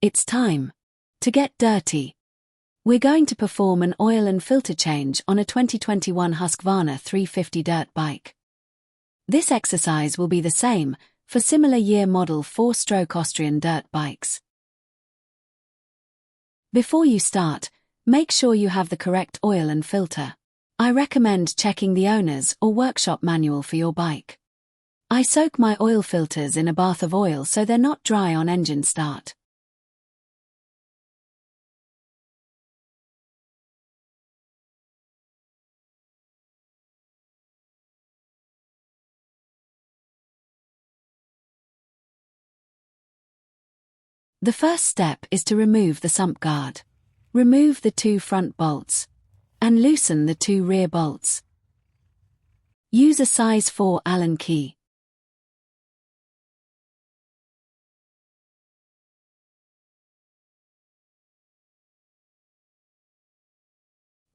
It's time to get dirty. We're going to perform an oil and filter change on a 2021 Husqvarna 350 dirt bike. This exercise will be the same for similar year model 4-stroke Austrian dirt bikes. Before you start, make sure you have the correct oil and filter. I recommend checking the owner's or workshop manual for your bike. I soak my oil filters in a bath of oil so they're not dry on engine start. The first step is to remove the sump guard. Remove the 2 front bolts and loosen the 2 rear bolts. Use a size 4 Allen key.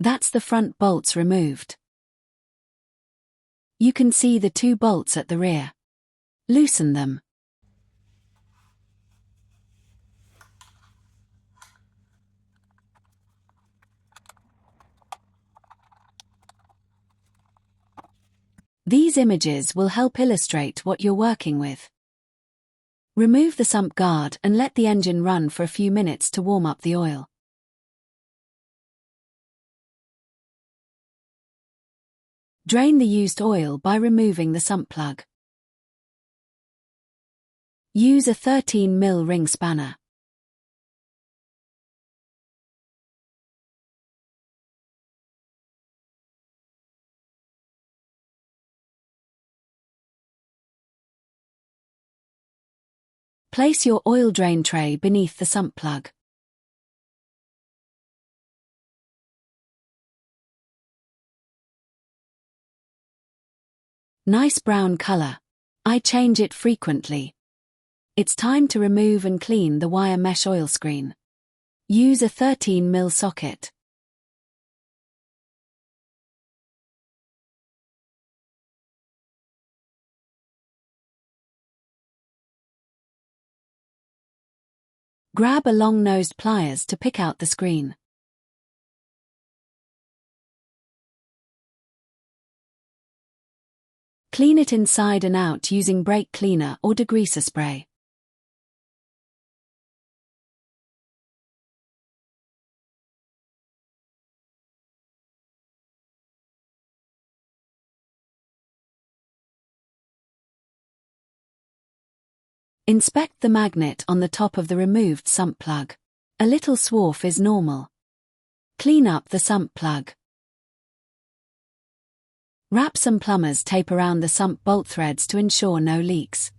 That's the front bolts removed. You can see the 2 bolts at the rear. Loosen them. These images will help illustrate what you're working with. Remove the sump guard and let the engine run for a few minutes to warm up the oil. Drain the used oil by removing the sump plug. Use a 13mm ring spanner. Place your oil drain tray beneath the sump plug. Nice brown color. I change it frequently. It's time to remove and clean the wire mesh oil screen. Use a 13mm socket. Grab a long-nosed pliers to pick out the screen. Clean it inside and out using brake cleaner or degreaser spray. Inspect the magnet on the top of the removed sump plug. A little swarf is normal. Clean up the sump plug. Wrap some plumber's tape around the sump bolt threads to ensure no leaks.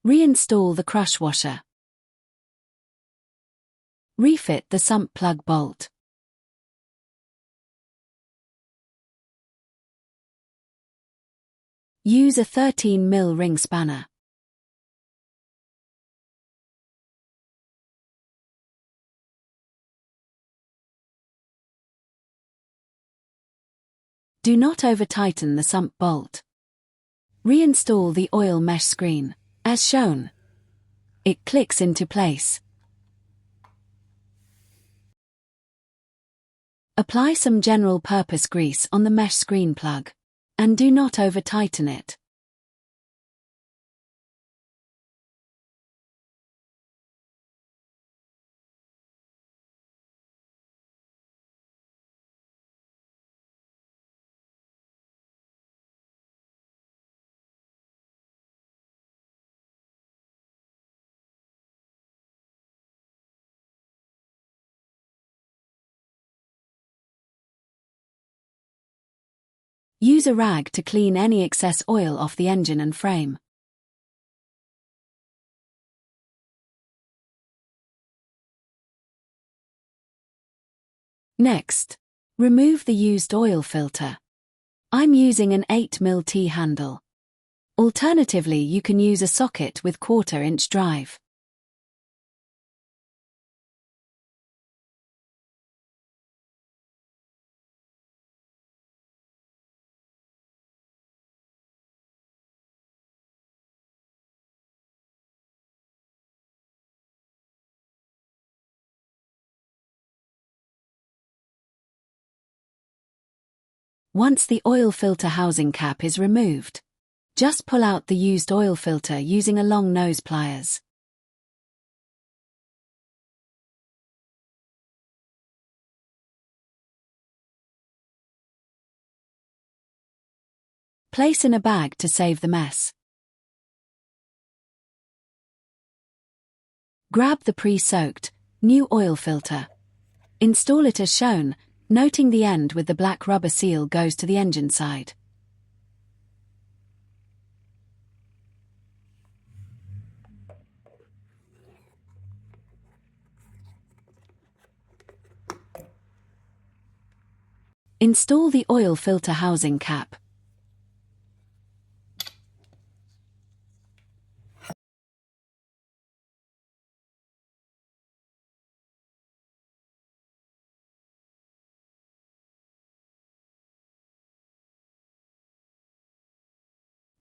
Reinstall the crush washer. Refit the sump plug bolt. Use a 13mm ring spanner. Do not over-tighten the sump bolt. Reinstall the oil mesh screen. As shown, it clicks into place. Apply some general-purpose grease on the mesh screen plug, and do not over-tighten it. Use a rag to clean any excess oil off the engine and frame. Next, remove the used oil filter. I'm using an 8mm T-handle. Alternatively, you can use a socket with 1/4-inch drive. Once the oil filter housing cap is removed, just pull out the used oil filter using a long nose pliers. Place in a bag to save the mess. Grab the pre-soaked, new oil filter. Install it as shown, noting the end with the black rubber seal goes to the engine side. Install the oil filter housing cap.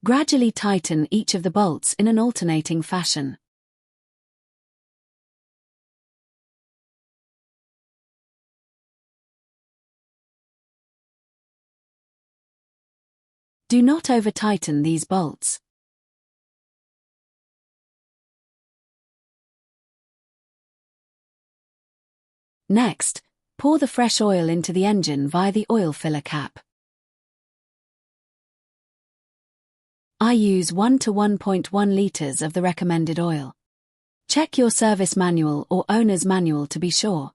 Gradually tighten each of the bolts in an alternating fashion. Do not over-tighten these bolts. Next, pour the fresh oil into the engine via the oil filler cap. I use 1 to 1.1 liters of the recommended oil. Check your service manual or owner's manual to be sure.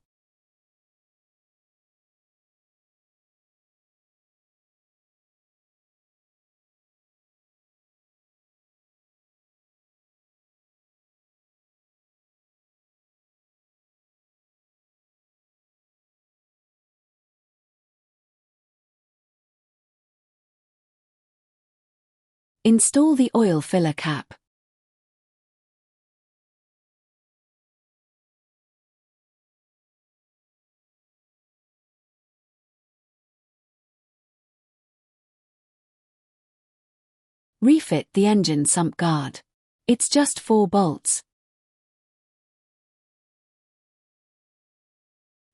Install the oil filler cap. Refit the engine sump guard. It's just 4 bolts.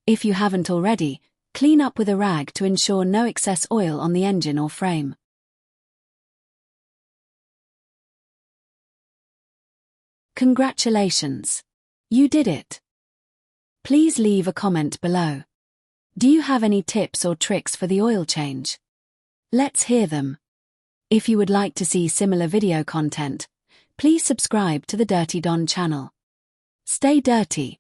If you haven't already, clean up with a rag to ensure no excess oil on the engine or frame. Congratulations! You did it! Please leave a comment below. Do you have any tips or tricks for the oil change? Let's hear them. If you would like to see similar video content, please subscribe to the Dirty Don channel. Stay dirty.